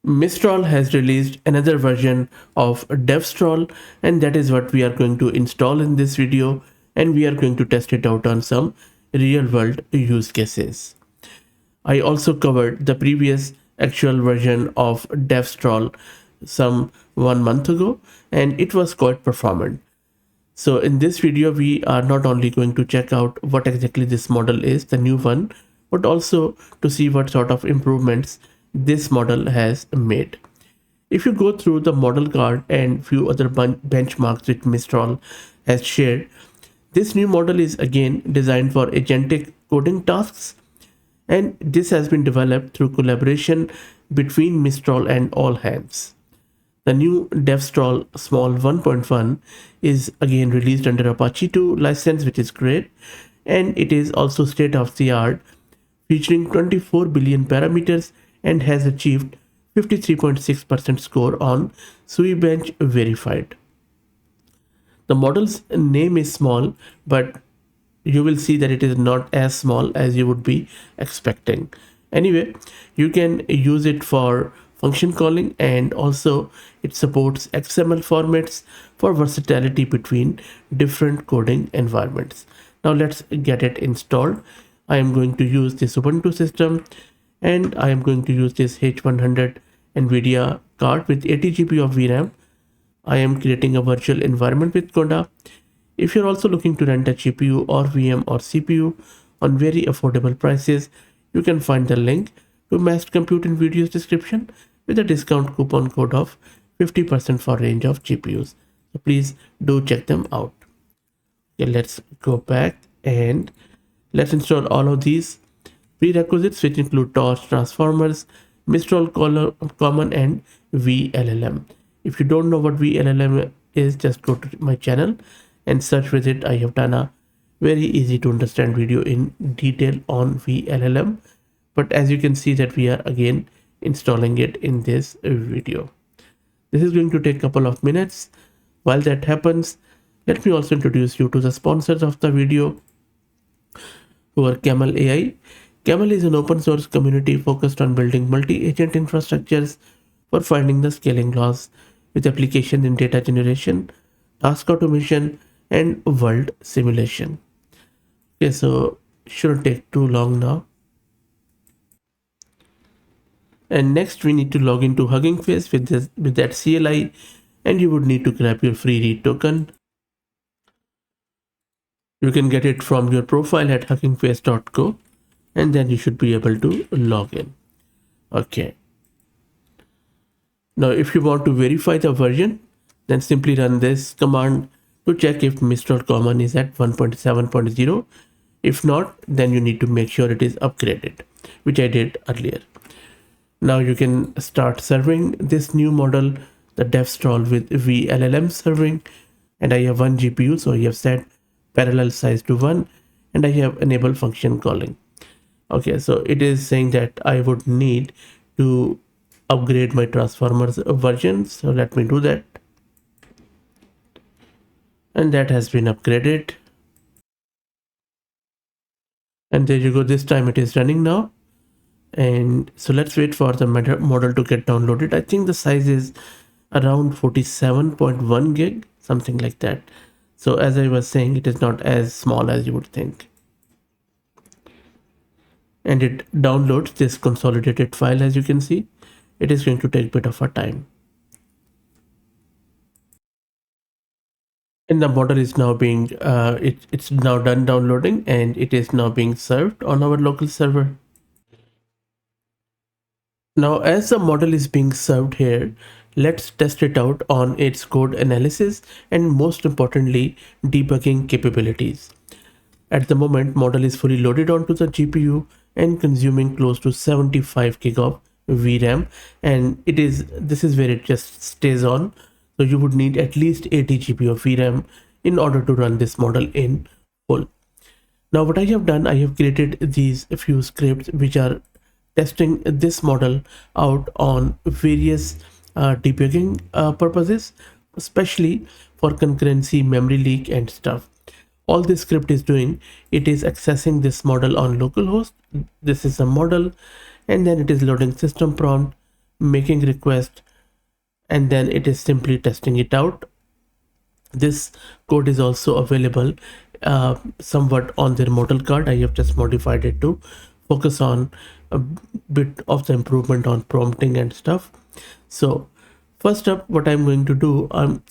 Mistral has released another version of Devstral, and that is what we are going to install in this video, and we are going to test it out on some real world use cases. I also covered the previous actual version of Devstral some 1 month ago, and it was quite performant. So in this video, we are not only going to check out what exactly this model is, the new one, but also to see what sort of improvements this model has made. If you go through the model card and few other benchmarks which Mistral has shared, this new model is again designed for agentic coding tasks, and this has been developed through collaboration between Mistral and All Hands. The new Devstral Small 1.1 is again released under Apache 2 license, which is great, and it is also state of the art, featuring 24 billion parameters and has achieved 53.6% score on SUI-Bench verified. The model's name is small, but you will see that it is not as small as you would be expecting. Anyway, you can use it for function calling, and also it supports XML formats for versatility between different coding environments. Now let's get it installed. I am going to use this Ubuntu system, and I am going to use this H100 NVIDIA card with 80 GB of VRAM. I am creating a virtual environment with Conda. If you're also looking to rent a GPU or VM or CPU on very affordable prices, you can find the link to Massed Compute in video's description with a discount coupon code of 50% for range of GPUs. So please do check them out. Okay, let's go back and let's install all of these prerequisites, which include torch, transformers, Mistral common, and VLLM. If you don't know what VLLM is, just go to my channel and search with it. I have done a very easy to understand video in detail on VLLM, but as you can see that we are again installing it in this video. This is going to take a couple of minutes. While that happens, let me also introduce you to the sponsors of the video, who are Camel AI. Camel is an open source community focused on building multi-agent infrastructures for finding the scaling laws with applications in data generation, task automation, and world simulation. Okay, so shouldn't take too long now. And next we need to log into Hugging Face with that CLI, and you would need to grab your free read token. You can get it from your profile at huggingface.co, and then you should be able to log in. Okay. Now, if you want to verify the version, then simply run this command to check if Mistral Common is at 1.7.0. If not, then you need to make sure it is upgraded, which I did earlier. Now you can start serving this new model, the Devstral with VLLM serving, and I have one GPU, so I have set parallel size to 1, and I have enabled function calling. Okay, so it is saying that I would need to upgrade my transformers version, so let me do that, and that has been upgraded. And there you go, this time it is running now. And so let's wait for the model to get downloaded. I think the size is around 47.1 gig, something like that. So as I was saying, it is not as small as you would think. And it downloads this consolidated file. As you can see, it is going to take a bit of a time. And the model is now being, it's now done downloading, and it is now being served on our local server. Now, as the model is being served here, let's test it out on its code analysis and most importantly, debugging capabilities. At the moment, model is fully loaded onto the GPU and consuming close to 75 gig of VRAM, and this is where it just stays on. So you would need at least 80 GB of VRAM in order to run this model in full. Now what I have done, I have created these few scripts which are testing this model out on various debugging purposes, especially for concurrency, memory leak and stuff. All this script is doing, it is accessing this model on localhost. This is a model, and then it is loading system prompt, making request, and then it is simply testing it out. This code is also available somewhat on their model card. I have just modified it to focus on a bit of the improvement on prompting and stuff. So first up, what I'm going to do, I'm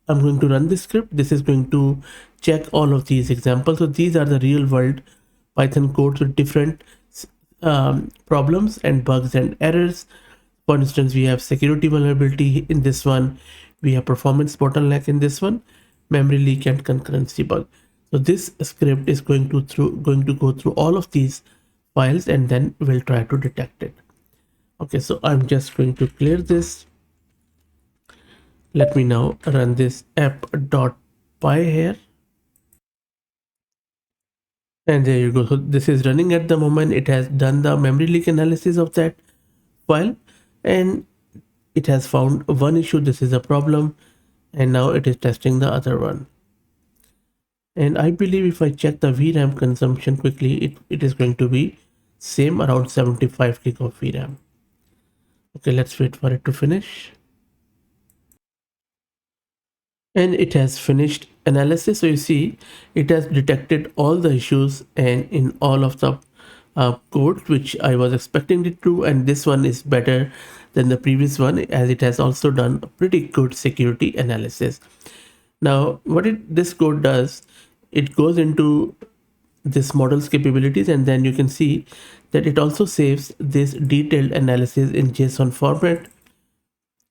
going to run this script. This is going to check all of these examples. So these are the real world Python codes with different problems and bugs and errors. For instance, we have security vulnerability in this one, we have performance bottleneck in this one, memory leak and concurrency bug. So this script is going to go through all of these files and then we'll try to detect it. Okay, so I'm just going to clear this. Let me now run this app.py here. And there you go. So this is running at the moment. It has done the memory leak analysis of that file and it has found one issue. This is a problem. And now it is testing the other one. And I believe if I check the VRAM consumption quickly, it is going to be same around 75 gig of VRAM. Okay, let's wait for it to finish. And it has finished analysis. So you see, it has detected all the issues and in all of the code which I was expecting it to, and this one is better than the previous one as it has also done a pretty good security analysis. Now what this code does, it goes into this model's capabilities and then you can see that it also saves this detailed analysis in JSON format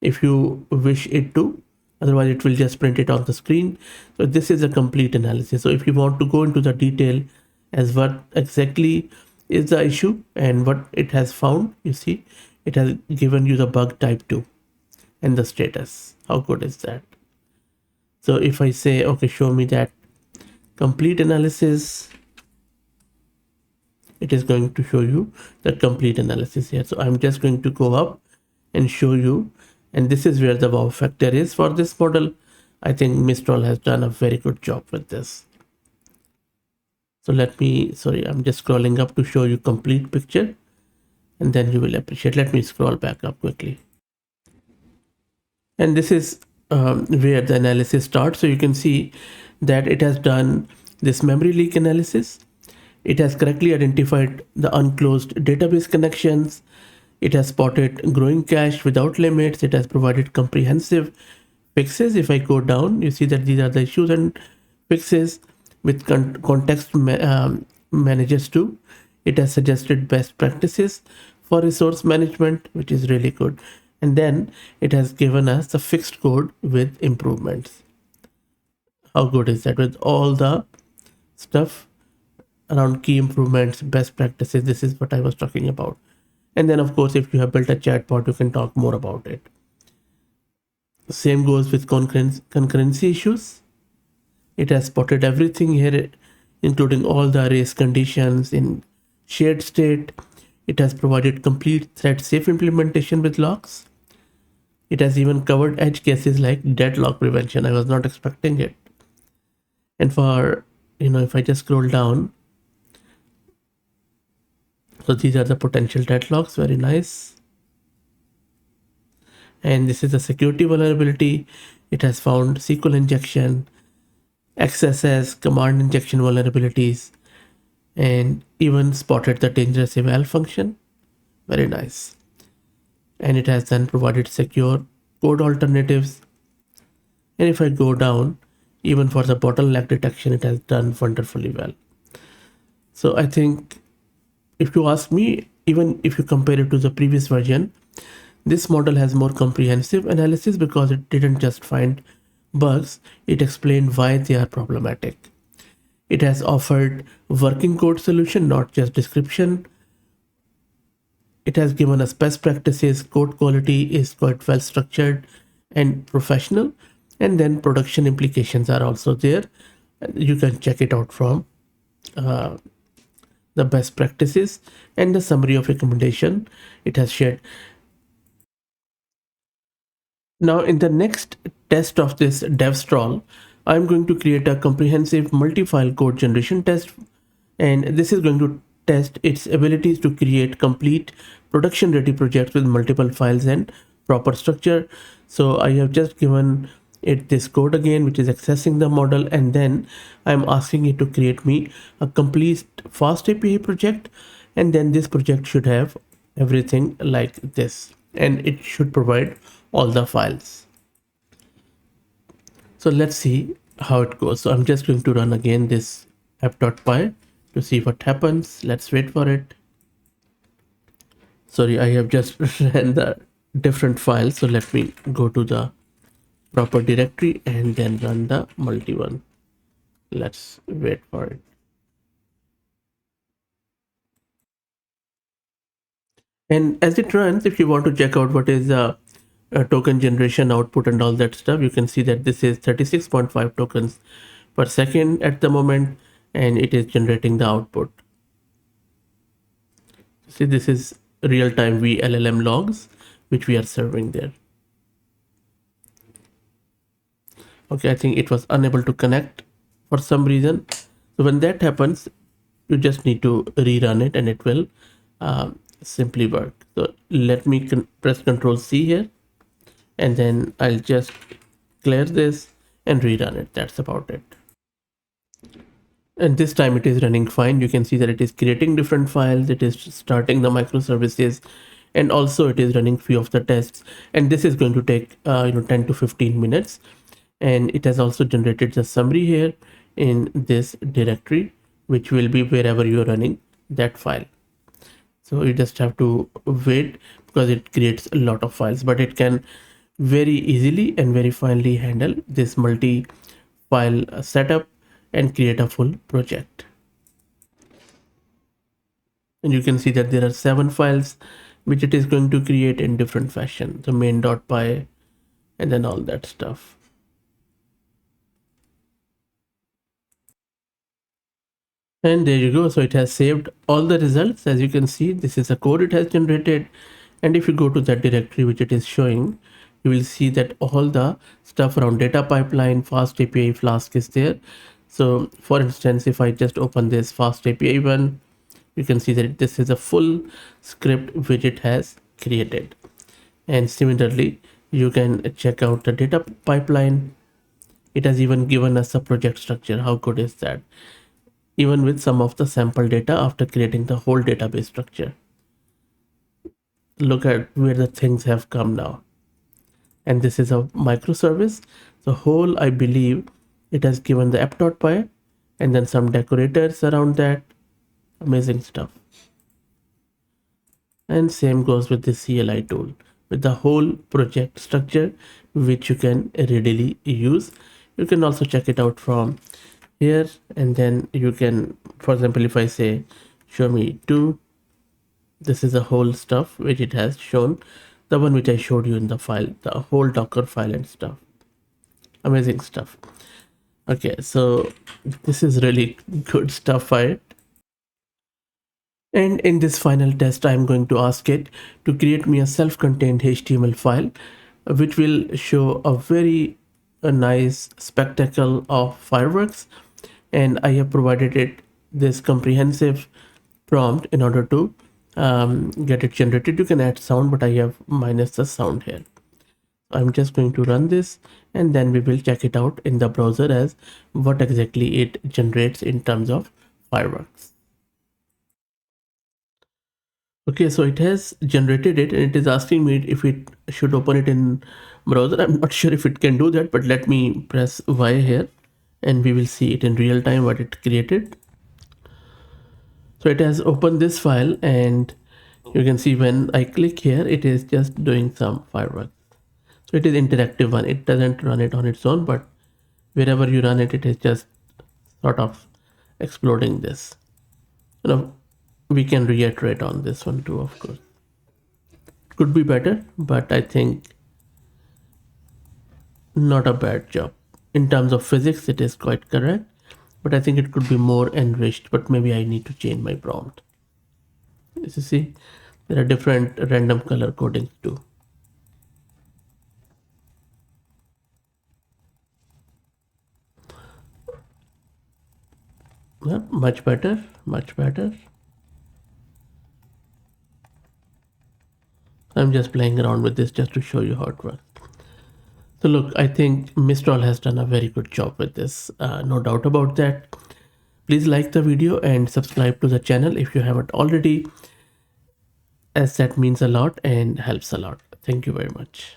if you wish it to, otherwise it will just print it on the screen. So this is a complete analysis. So if you want to go into the detail as what exactly is the issue and what it has found, you see it has given you the bug type 2 and the status. How good is that? So if I say okay, show me that complete analysis, it is going to show you the complete analysis here. So I'm just going to go up and show you, and this is where the wow factor is for this model. I think Mistral has done a very good job with this. So I'm just scrolling up to show you complete picture and then you will appreciate. Let me scroll back up quickly. And this is where the analysis starts. So you can see that it has done this memory leak analysis. It has correctly identified the unclosed database connections. It has spotted growing cache without limits. It has provided comprehensive fixes. If I go down, you see that these are the issues and fixes with context managers too. It has suggested best practices for resource management, which is really good. And then it has given us the fixed code with improvements. How good is that? With all the stuff around key improvements, best practices, this is what I was talking about. And then of course, if you have built a chatbot, you can talk more about it. Same goes with concurrency issues. It has spotted everything here, including all the race conditions in shared state. It has provided complete thread safe implementation with locks. It has even covered edge cases like deadlock prevention. I was not expecting it. And for, if I just scroll down, so these are the potential deadlocks, very nice. And this is a security vulnerability. It has found SQL injection, XSS, command injection vulnerabilities, and even spotted the dangerous eval function. Very nice. And it has then provided secure code alternatives. And if I go down, even for the bottleneck detection, it has done wonderfully well. So I think if you ask me, even if you compare it to the previous version, this model has more comprehensive analysis because it didn't just find bugs, it explained why they are problematic. It has offered working code solution, not just description. It has given us best practices, code quality is quite well structured and professional. And then production implications are also there. You can check it out from the best practices and the summary of recommendation it has shared. Now in the next test of this Devstral, I'm going to create a comprehensive multi-file code generation test, and this is going to test its abilities to create complete production ready projects with multiple files and proper structure. So I have just given it this code again, which is accessing the model, and then I'm asking it to create me a complete fast API project, and then this project should have everything like this, and it should provide all the files. So let's see how it goes. So I'm just going to run again this app.py to see what happens. Let's wait for it. Sorry, I have just ran the different file. So let me go to the proper directory and then run the multi one. Let's wait for it. And as it runs, if you want to check out what is the token generation output and all that stuff, you can see that this is 36.5 tokens per second at the moment, and it is generating the output. See, this is real-time VLLM logs, which we are serving there. Okay, I think it was unable to connect for some reason. So when that happens, you just need to rerun it and it will simply work. So let me press Control C here, and then I'll just clear this and rerun it. That's about it. And this time it is running fine. You can see that it is creating different files, it is starting the microservices, and also it is running few of the tests. And this is going to take 10 to 15 minutes. And it has also generated the summary here in this directory, which will be wherever you are running that file. So you just have to wait because it creates a lot of files, but it can very easily and very finely handle this multi file setup and create a full project. And you can see that there are 7 files which it is going to create in different fashion, the main.py and then all that stuff. And there you go. So it has saved all the results. As you can see, this is the code it has generated. And if you go to that directory which it is showing, you will see that all the stuff around data pipeline, fast API, Flask is there. So for instance, if I just open this fast API one, you can see that this is a full script which it has created. And similarly, you can check out the data pipeline. It has even given us a project structure. How good is that? Even with some of the sample data after creating the whole database structure. Look at where the things have come now. And this is a microservice. The whole, I believe, it has given the app.py and then some decorators around that. Amazing stuff. And same goes with the CLI tool with the whole project structure, which you can readily use. You can also check it out from here, and then you can, for example, if I say show me two, this is the whole stuff which it has shown, the one which I showed you in the file, the whole Docker file and stuff. Amazing stuff. Okay, so this is really good stuff. And in this final test, I'm going to ask it to create me a self-contained HTML file, which will show a very nice spectacle of fireworks. And I have provided it this comprehensive prompt in order to get it generated. You can add sound, but I have minus the sound here. I'm just going to run this, and then we will check it out in the browser as what exactly it generates in terms of fireworks. Okay, so it has generated it and it is asking me if it should open it in browser. I'm not sure if it can do that, but let me press Y here and we will see it in real time what it created. So it has opened this file and you can see when I click here, it is just doing some fireworks. So it is interactive one. It doesn't run it on its own, but wherever you run it, it is just sort of exploding this. You know, we can reiterate on this one too, of course. Could be better, but I think not a bad job. In terms of physics, it is quite correct, but I think it could be more enriched, but maybe I need to change my prompt. As you see, there are different random color codings too. Yeah, much better, much better. I'm just playing around with this just to show you how it works. So look, I think Mistral has done a very good job with this, no doubt about that. Please like the video and subscribe to the channel if you haven't already, as that means a lot and helps a lot. Thank you very much.